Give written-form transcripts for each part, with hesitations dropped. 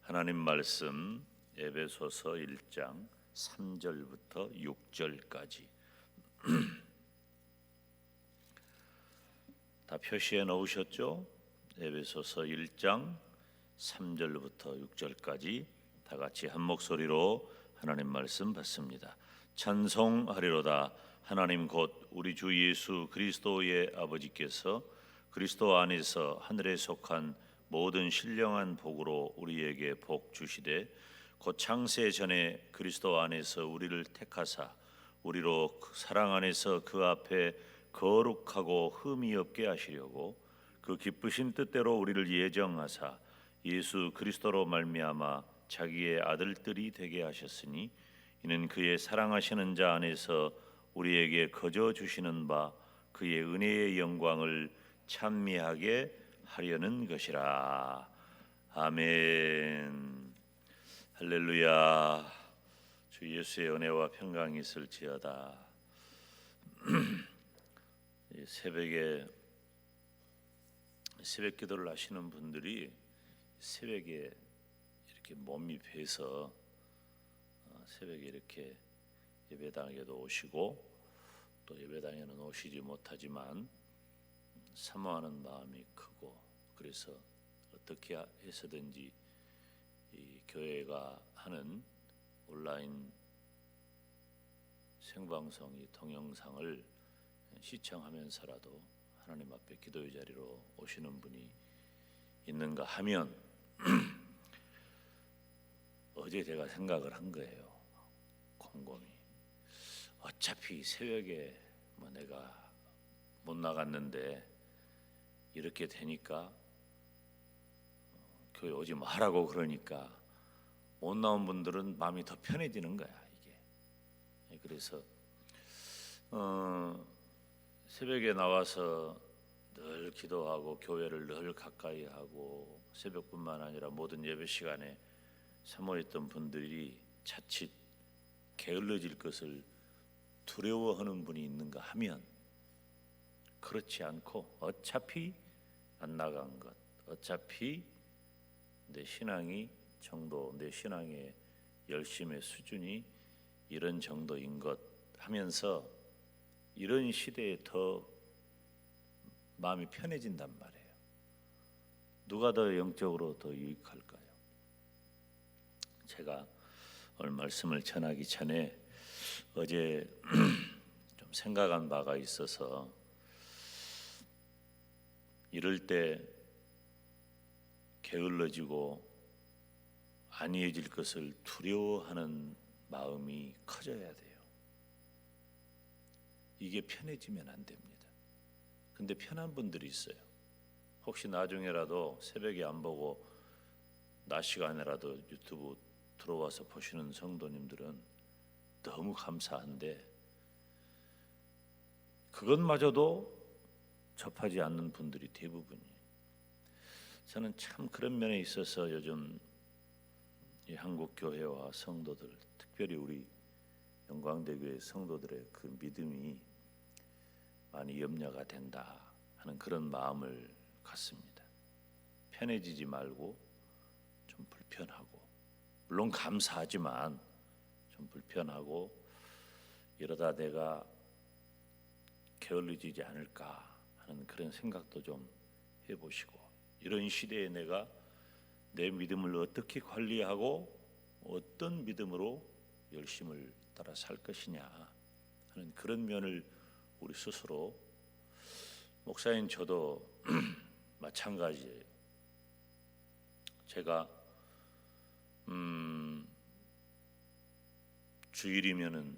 하나님 말씀 에베소서 1장 3절부터 6절까지 다 표시해 놓으셨죠? 에베소서 1장 3절부터 6절까지 다 같이 한 목소리로 하나님 말씀 받습니다. 찬송하리로다. 하나님 곧 우리 주 예수 그리스도의 아버지께서 그리스도 안에서 하늘에 속한 모든 신령한 복으로 우리에게 복 주시되 곧 창세 전에 그리스도 안에서 우리를 택하사 우리로 사랑 안에서 그 앞에 거룩하고 흠이 없게 하시려고 그 기쁘신 뜻대로 우리를 예정하사 예수 그리스도로 말미암아 자기의 아들들이 되게 하셨으니 이는 그의 사랑하시는 자 안에서 우리에게 거저 주시는 바 그의 은혜의 영광을 찬미하게 하려는 것이라. 아멘. 할렐루야. 주 예수의 은혜와 평강이 있을지어다. 새벽에 새벽 기도를 하시는 분들이 새벽에 이렇게 몸이 배서 새벽에 이렇게 예배당에도 오시고 또 예배당에는 오시지 못하지만 사모하는 마음이 크고 그래서 어떻게 해서든지 이 교회가 하는 온라인 생방송 이 동영상을 시청하면서라도 하나님 앞에 기도의 자리로 오시는 분이 있는가 하면 어제 제가 생각을 한 거예요. 곰곰이 어차피 새벽에 뭐 내가 못 나갔는데 이렇게 되니까 교회 오지 말라고 그러니까 못 나온 분들은 마음이 더 편해지는 거야 이게. 그래서 새벽에 나와서 늘 기도하고 교회를 늘 가까이 하고 새벽뿐만 아니라 모든 예배 시간에 사모했던 분들이 자칫 게을러질 것을 두려워하는 분이 있는가 하면 그렇지 않고 어차피 안 나간 것, 어차피 내 신앙이 정도, 내 신앙의 열심의 수준이 이런 정도인 것 하면서 이런 시대에 더 마음이 편해진단 말이에요. 누가 더 영적으로 더 유익할까요? 제가 오늘 말씀을 전하기 전에 어제 좀 생각한 바가 있어서 이럴 때 게을러지고 안이해질 것을 두려워하는 마음이 커져야 돼요. 이게 편해지면 안 됩니다. 근데 편한 분들이 있어요. 혹시 나중에라도 새벽에 안 보고 낮 시간에라도 유튜브 들어와서 보시는 성도님들은 너무 감사한데 그것마저도 접하지 않는 분들이 대부분이에요. 저는 참 그런 면에 있어서 요즘 이 한국 교회와 성도들, 특별히 우리 영광대교회 성도들의 그 믿음이 많이 염려가 된다 하는 그런 마음을 갖습니다. 편해지지 말고 좀 불편하고, 물론 감사하지만 좀 불편하고 이러다 내가 게을러지지 않을까 하는 그런 생각도 좀 해보시고, 이런 시대에 내가 내 믿음을 어떻게 관리하고 어떤 믿음으로 열심을 따라 살 것이냐 하는 그런 면을 우리 스스로, 목사인 저도 마찬가지예요. 제가 주일이면은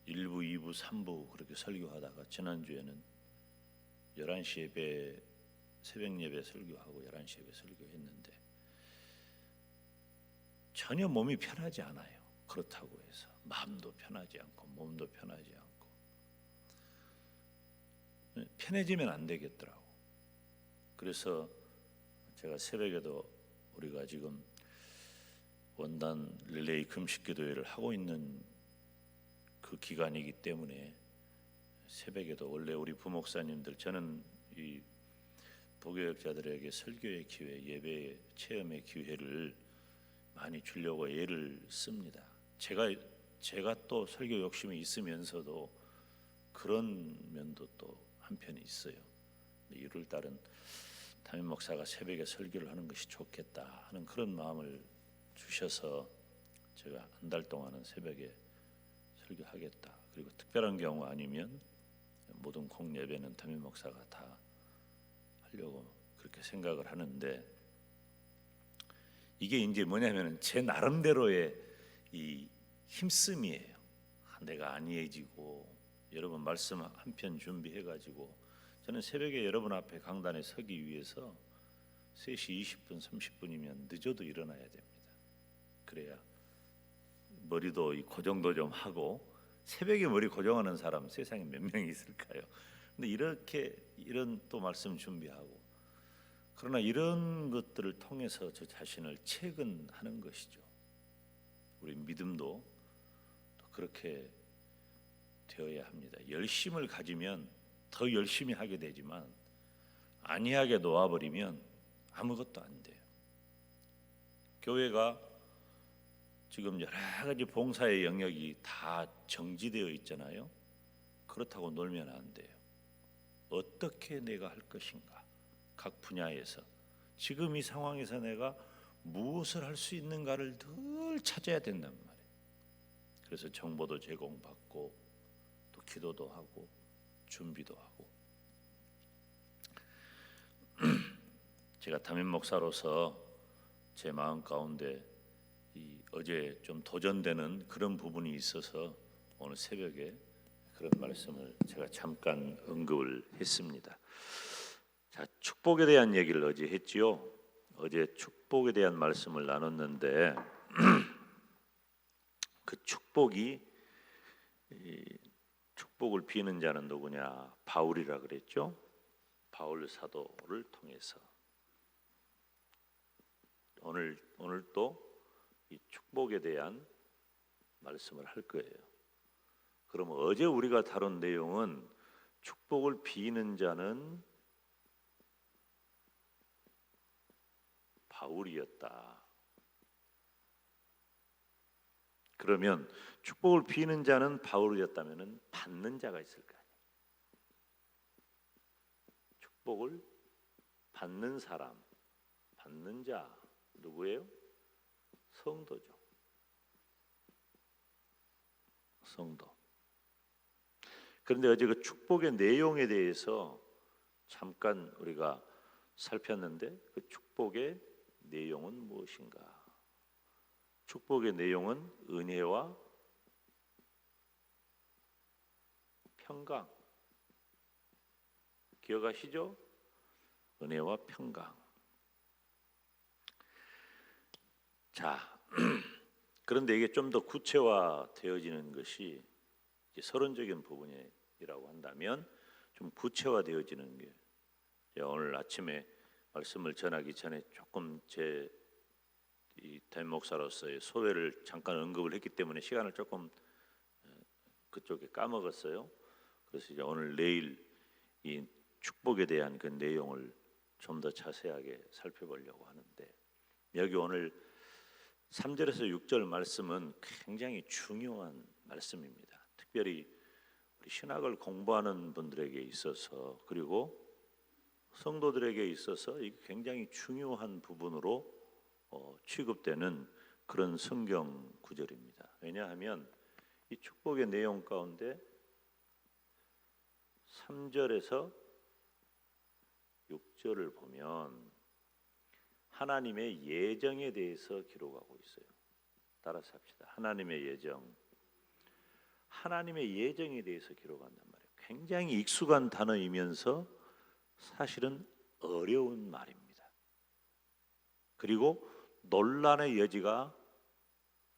1부, 2부, 3부 그렇게 설교하다가 지난주에는 11시 예배, 새벽 예배 설교하고 11시 예배 설교했는데 전혀 몸이 편하지 않아요. 그렇다고 해서 마음도 편하지 않고 몸도 편하지 않고 편해지면 안 되겠더라고. 그래서 제가 새벽에도 우리가 지금 원단 릴레이 금식 기도회를 하고 있는 그 기간이기 때문에 새벽에도 원래 우리 부목사님들, 저는 이 부교역자들에게 설교의 기회, 예배 체험의 기회를 많이 주려고 애를 씁니다. 제가 또 설교 욕심이 있으면서도 그런 면도 또 한편이 있어요. 1월 달은 담임 목사가 새벽에 설교를 하는 것이 좋겠다 하는 그런 마음을 주셔서 제가 한 달 동안은 새벽에 설교하겠다. 그리고 특별한 경우 아니면 모든 공예배는 담임 목사가 다 하려고 그렇게 생각을 하는데, 이게 이제 뭐냐면은 제 나름대로의 이 힘씀이에요. 내가 안이해지고 여러분 말씀 한 편 준비해가지고 저는 새벽에 여러분 앞에 강단에 서기 위해서 3시 20분 30분이면 늦어도 일어나야 됩니다. 그래야 머리도 고정도 좀 하고. 새벽에 머리 고정하는 사람 세상에 몇 명이 있을까요? 근데 이런 또 말씀 준비하고, 그러나 이런 것들을 통해서 저 자신을 체근하는 것이죠. 우리 믿음도 또 그렇게 되어야 합니다. 열심을 가지면 더 열심히 하게 되지만 안이하게 놓아버리면 아무것도 안 돼요. 교회가 지금 여러 가지 봉사의 영역이 다 정지되어 있잖아요. 그렇다고 놀면 안 돼요. 어떻게 내가 할 것인가, 각 분야에서 지금 이 상황에서 내가 무엇을 할 수 있는가를 늘 찾아야 된단 말이에요. 그래서 정보도 제공받고 또 기도도 하고 준비도 하고. 제가 담임 목사로서 제 마음 가운데 어제 좀 도전되는 그런 부분이 있어서 오늘 새벽에 그런 말씀을 제가 잠깐 언급을 했습니다. 자, 축복에 대한 얘기를 어제 했지요. 어제 축복에 대한 말씀을 나눴는데 그 축복을 비는 자는 누구냐? 바울이라 그랬죠. 바울 사도를 통해서 오늘 또 이 축복에 대한 말씀을 할 거예요. 그러면 어제 우리가 다룬 내용은 축복을 비는 자는 바울이었다. 그러면 축복을 비는 자는 바울이었다면 받는 자가 있을 거 아니에요. 축복을 받는 사람, 받는 자 누구예요? 성도죠. 성도. 그런데 어제 그 축복의 내용에 대해서 잠깐 우리가 살폈는데 그 축복의 내용은 무엇인가? 축복의 내용은 은혜와 평강. 기억하시죠? 은혜와 평강. 자, 그런데 이게 좀 더 구체화되어지는 것이 서론적인 부분이라고 한다면 좀 구체화되어지는 게, 오늘 아침에 말씀을 전하기 전에 조금 제 담임 목사로서의 소회를 잠깐 언급을 했기 때문에 시간을 조금 그쪽에 까먹었어요. 그래서 이제 오늘 내일 이 축복에 대한 그 내용을 좀 더 자세하게 살펴보려고 하는데, 여기 오늘 3절에서 6절 말씀은 굉장히 중요한 말씀입니다. 특별히 우리 신학을 공부하는 분들에게 있어서, 그리고 성도들에게 있어서 이게 굉장히 중요한 부분으로 취급되는 그런 성경 구절입니다. 왜냐하면 이 축복의 내용 가운데 3절에서 6절을 보면 하나님의 예정에 대해서 기록하고 있어요. 따라서 합시다. 하나님의 예정. 하나님의 예정에 대해서 기록한단 말이에요. 굉장히 익숙한 단어이면서 사실은 어려운 말입니다. 그리고 논란의 여지가,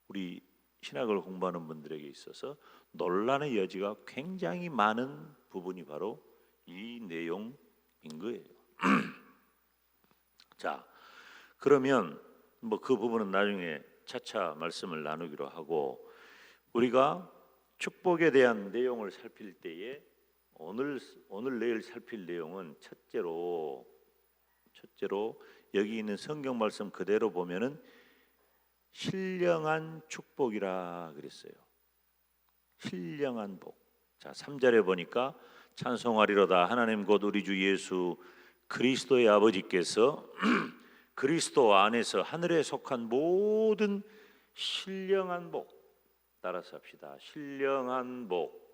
우리 신학을 공부하는 분들에게 있어서 논란의 여지가 굉장히 많은 부분이 바로 이 내용인 거예요. 자, 그러면 뭐 그 부분은 나중에 차차 말씀을 나누기로 하고, 우리가 축복에 대한 내용을 살필 때에 오늘 내일 살필 내용은 첫째로 첫째로 여기 있는 성경 말씀 그대로 보면은 신령한 축복이라 그랬어요. 신령한 복. 자, 3절에 보니까 찬송하리로다 하나님 곧 우리 주 예수 그리스도의 아버지께서 그리스도 안에서 하늘에 속한 모든 신령한 복, 따라서 합시다. 신령한 복.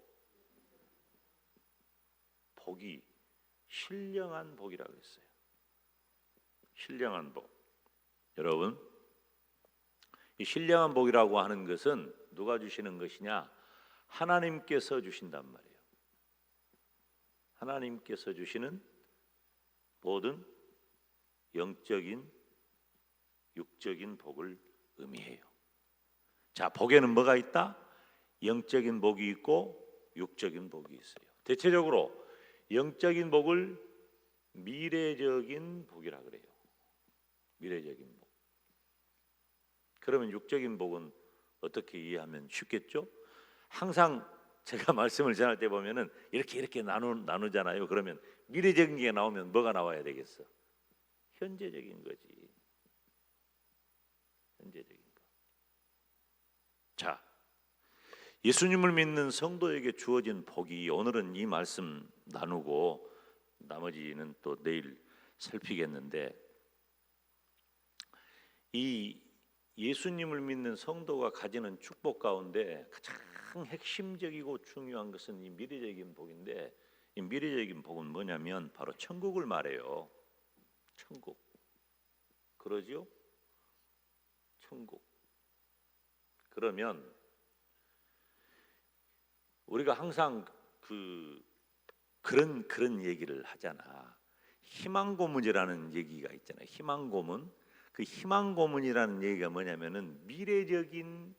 복이 신령한 복이라고 했어요. 신령한 복. 여러분, 이 신령한 복이라고 하는 것은 누가 주시는 것이냐? 하나님께서 주신단 말이에요. 하나님께서 주시는 모든 영적인 육적인 복을 의미해요. 자, 복에는 뭐가 있다? 영적인 복이 있고 육적인 복이 있어요. 대체적으로 영적인 복을 미래적인 복이라 그래요. 미래적인 복. 그러면 육적인 복은 어떻게 이해하면 쉽겠죠? 항상 제가 말씀을 전할 때 보면은 이렇게 나누잖아요. 그러면 미래적인 게 나오면 뭐가 나와야 되겠어? 현재적인 거지. 현재적인 거. 자, 예수님을 믿는 성도에게 주어진 복이, 오늘은 이 말씀 나누고 나머지는 또 내일 살피겠는데, 이 예수님을 믿는 성도가 가지는 축복 가운데 가장 핵심적이고 중요한 것은 이 미래적인 복인데, 이 미래적인 복은 뭐냐면 바로 천국을 말해요. 천국. 그러죠? 천국. 그러면 우리가 항상 그런 얘기를 하잖아. 희망 고문이라는 얘기가 있잖아요. 희망 고문. 그 희망 고문이라는 얘기가 뭐냐면은 미래적인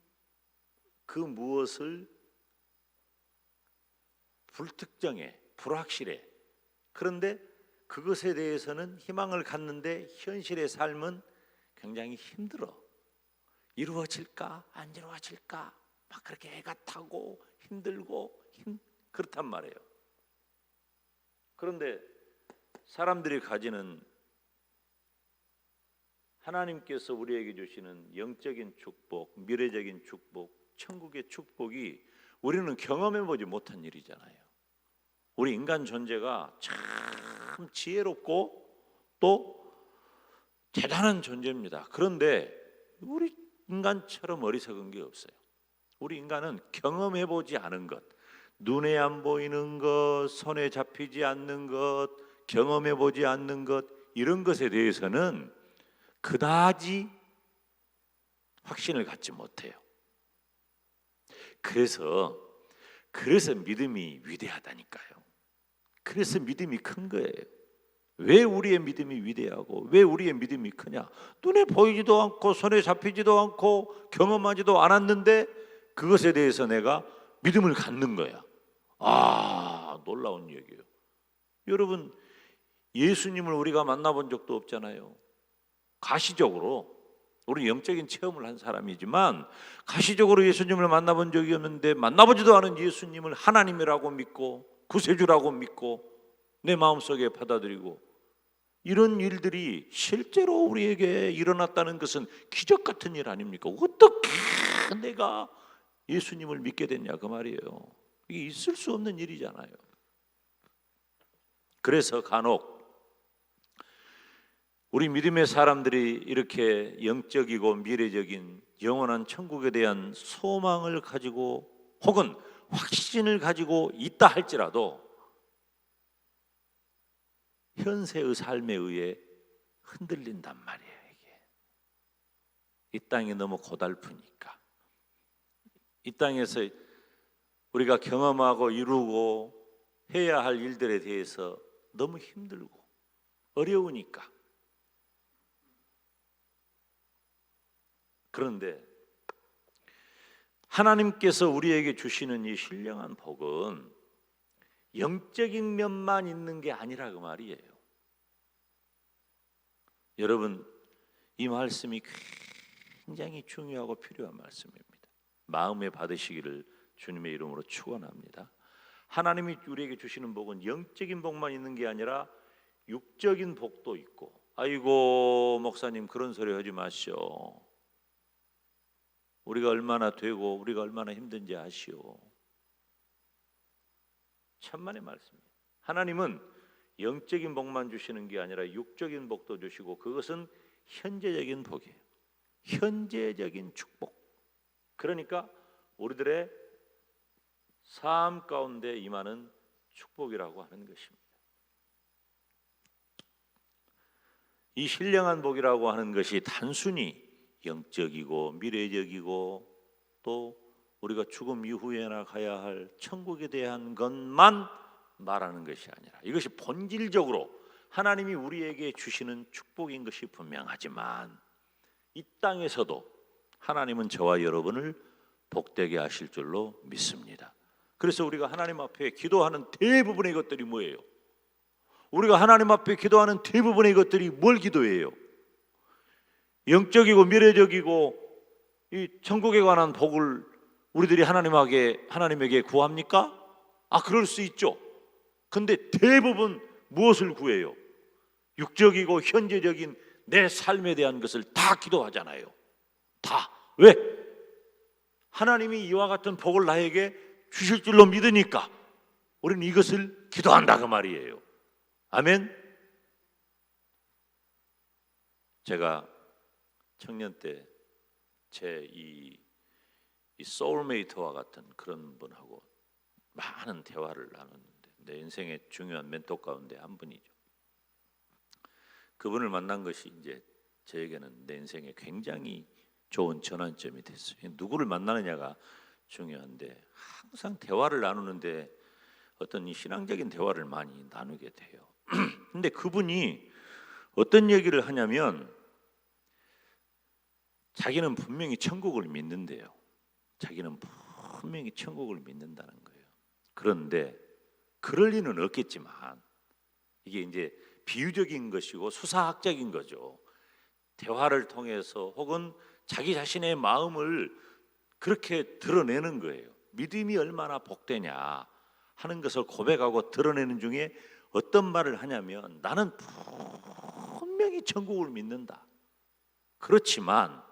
그 무엇을 불특정해, 불확실해. 그런데 그것에 대해서는 희망을 갖는데 현실의 삶은 굉장히 힘들어. 이루어질까 안 이루어질까 막 그렇게 애가 타고 힘들고 그렇단 말이에요. 그런데 사람들이 가지는 하나님께서 우리에게 주시는 영적인 축복, 미래적인 축복, 천국의 축복이 우리는 경험해보지 못한 일이잖아요. 우리 인간 존재가 참 지혜롭고 또 대단한 존재입니다. 그런데 우리 인간처럼 어리석은 게 없어요. 우리 인간은 경험해보지 않은 것, 눈에 안 보이는 것, 손에 잡히지 않는 것, 경험해보지 않는 것, 이런 것에 대해서는 그다지 확신을 갖지 못해요. 그래서 믿음이 위대하다니까요. 그래서 믿음이 큰 거예요. 왜 우리의 믿음이 위대하고 왜 우리의 믿음이 크냐? 눈에 보이지도 않고 손에 잡히지도 않고 경험하지도 않았는데 그것에 대해서 내가 믿음을 갖는 거야. 아, 놀라운 얘기예요. 여러분, 예수님을 우리가 만나본 적도 없잖아요. 가시적으로 우리 영적인 체험을 한 사람이지만 가시적으로 예수님을 만나본 적이 없는데 만나보지도 않은 예수님을 하나님이라고 믿고 구세주라고 믿고 내 마음속에 받아들이고 이런 일들이 실제로 우리에게 일어났다는 것은 기적 같은 일 아닙니까? 어떻게 내가 예수님을 믿게 됐냐 그 말이에요. 이게 있을 수 없는 일이잖아요. 그래서 간혹 우리 믿음의 사람들이 이렇게 영적이고 미래적인 영원한 천국에 대한 소망을 가지고 혹은 확신을 가지고 있다 할지라도 현세의 삶에 의해 흔들린단 말이에요. 이게 이 땅이 너무 고달프니까, 이 땅에서 우리가 경험하고 이루고 해야 할 일들에 대해서 너무 힘들고 어려우니까. 그런데 하나님께서 우리에게 주시는 이 신령한 복은 영적인 면만 있는 게 아니라 그 말이에요. 여러분, 이 말씀이 굉장히 중요하고 필요한 말씀입니다. 마음에 받으시기를 주님의 이름으로 축원합니다. 하나님이 우리에게 주시는 복은 영적인 복만 있는 게 아니라 육적인 복도 있고 아이고 목사님 그런 소리 하지 마시오. 우리가 얼마나 되고 우리가 얼마나 힘든지 아시오. 천만의 말씀이에요. 하나님은 영적인 복만 주시는 게 아니라 육적인 복도 주시고 그것은 현재적인 복이에요. 현재적인 축복. 그러니까 우리들의 삶 가운데 임하는 축복이라고 하는 것입니다. 이 신령한 복이라고 하는 것이 단순히 영적이고 미래적이고 또 우리가 죽음 이후에나 가야 할 천국에 대한 것만 말하는 것이 아니라 이것이 본질적으로 하나님이 우리에게 주시는 축복인 것이 분명하지만 이 땅에서도 하나님은 저와 여러분을 복되게 하실 줄로 믿습니다. 그래서 우리가 하나님 앞에 기도하는 대부분의 것들이 뭐예요? 우리가 하나님 앞에 기도하는 대부분의 것들이 뭘 기도해요? 영적이고 미래적이고 이 천국에 관한 복을 우리들이 하나님에게 구합니까? 그럴 수 있죠. 근데 대부분 무엇을 구해요? 육적이고 현재적인 내 삶에 대한 것을 다 기도하잖아요. 다. 왜? 하나님이 이와 같은 복을 나에게 주실 줄로 믿으니까 우리는 이것을 기도한다 그 말이에요. 아멘. 제가 청년 때 제 이 소울메이트와 같은 그런 분하고 많은 대화를 나눴는데 내 인생의 중요한 멘토 가운데 한 분이죠. 그분을 만난 것이 이제 저에게는 내 인생에 굉장히 좋은 전환점이 됐어요. 누구를 만나느냐가 중요한데 항상 대화를 나누는데 어떤 이 신앙적인 대화를 많이 나누게 돼요. 근데 그분이 어떤 얘기를 하냐면 자기는 분명히 천국을 믿는데요. 자기는 분명히 천국을 믿는다는 거예요. 그런데 그럴 리는 없겠지만 이게 이제 비유적인 것이고 수사학적인 거죠. 대화를 통해서 혹은 자기 자신의 마음을 그렇게 드러내는 거예요. 믿음이 얼마나 복되냐 하는 것을 고백하고 드러내는 중에 어떤 말을 하냐면 나는 분명히 천국을 믿는다. 그렇지만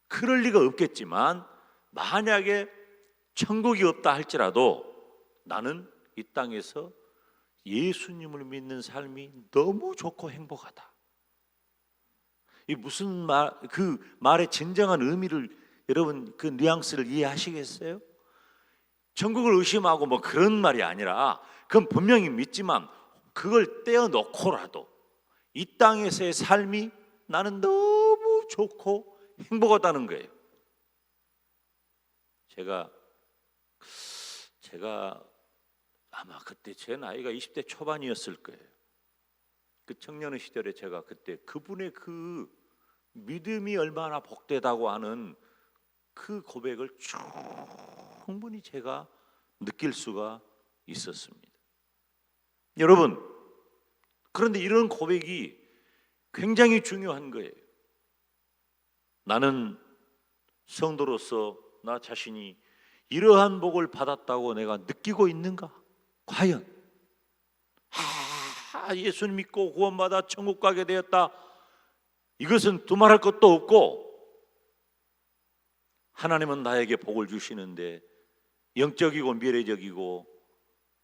그럴 리가 없겠지만 만약에 천국이 없다 할지라도 나는 이 땅에서 예수님을 믿는 삶이 너무 좋고 행복하다. 이 무슨 말, 그 말의 진정한 의미를 여러분 그 뉘앙스를 이해하시겠어요? 천국을 의심하고 뭐 그런 말이 아니라 그건 분명히 믿지만 그걸 떼어놓고라도 이 땅에서의 삶이 나는 너무 좋고 행복하다는 거예요. 제가 아마 그때 제 나이가 20대 초반이었을 거예요. 그 청년 시절에 제가 그때 그분의 그 믿음이 얼마나 복되다고 하는 그 고백을 충분히 제가 느낄 수가 있었습니다. 여러분, 그런데 이런 고백이 굉장히 중요한 거예요. 나는 성도로서 나 자신이 이러한 복을 받았다고 내가 느끼고 있는가? 과연 예수님 믿고 구원받아 천국 가게 되었다. 이것은 두말할 것도 없고 하나님은 나에게 복을 주시는데 영적이고 미래적이고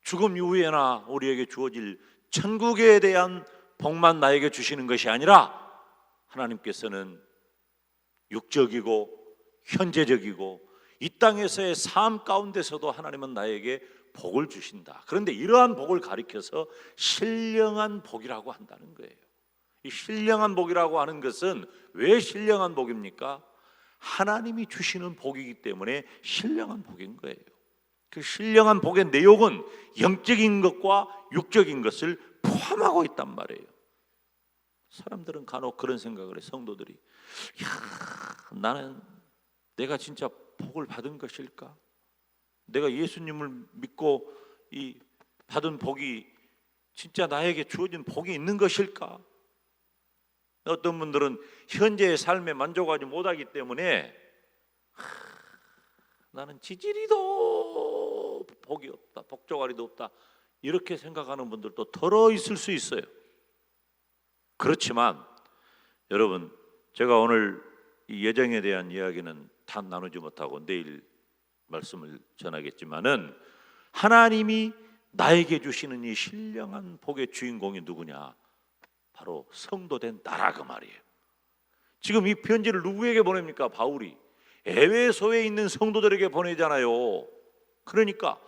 죽음 이후에나 우리에게 주어질 천국에 대한 복만 나에게 주시는 것이 아니라 하나님께서는 육적이고 현재적이고 이 땅에서의 삶 가운데서도 하나님은 나에게 복을 주신다. 그런데 이러한 복을 가리켜서 신령한 복이라고 한다는 거예요. 이 신령한 복이라고 하는 것은 왜 신령한 복입니까? 하나님이 주시는 복이기 때문에 신령한 복인 거예요. 그 신령한 복의 내용은 영적인 것과 육적인 것을 포함하고 있단 말이에요. 사람들은 간혹 그런 생각을 해. 성도들이 나는 내가 진짜 복을 받은 것일까? 내가 예수님을 믿고 이 받은 복이 진짜 나에게 주어진 복이 있는 것일까? 어떤 분들은 현재의 삶에 만족하지 못하기 때문에 나는 지지리도 복이 없다, 복조가리도 없다 이렇게 생각하는 분들도 더러 있을 수 있어요. 그렇지만 여러분, 제가 오늘 이 예정에 대한 이야기는 다 나누지 못하고 내일 말씀을 전하겠지만은, 하나님이 나에게 주시는 이 신령한 복의 주인공이 누구냐? 바로 성도된 나라, 그 말이에요. 지금 이 편지를 누구에게 보냅니까? 바울이 에베소에 있는 성도들에게 보내잖아요. 그러니까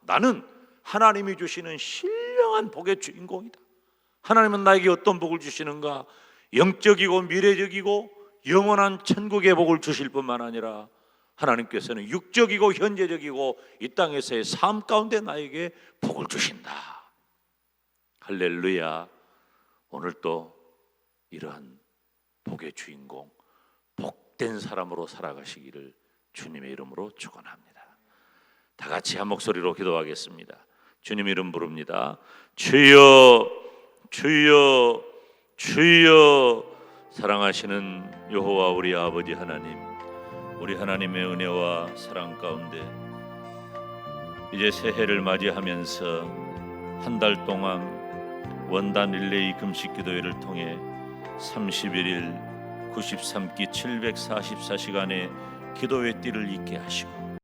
나는 하나님이 주시는 신령한 복의 주인공이다. 하나님은 나에게 어떤 복을 주시는가? 영적이고 미래적이고 영원한 천국의 복을 주실 뿐만 아니라 하나님께서는 육적이고 현재적이고 이 땅에서의 삶 가운데 나에게 복을 주신다. 할렐루야. 오늘 또 이러한 복의 주인공, 복된 사람으로 살아가시기를 주님의 이름으로 축원합니다. 다 같이 한 목소리로 기도하겠습니다. 주님 이름 부릅니다. 주여, 주여, 주여. 사랑하시는 여호와 우리 아버지 하나님, 우리 하나님의 은혜와 사랑 가운데 이제 새해를 맞이하면서 한 달 동안 원단 릴레이 금식 기도회를 통해 31일 93끼 744시간의 기도의 띠를 잇게 하시고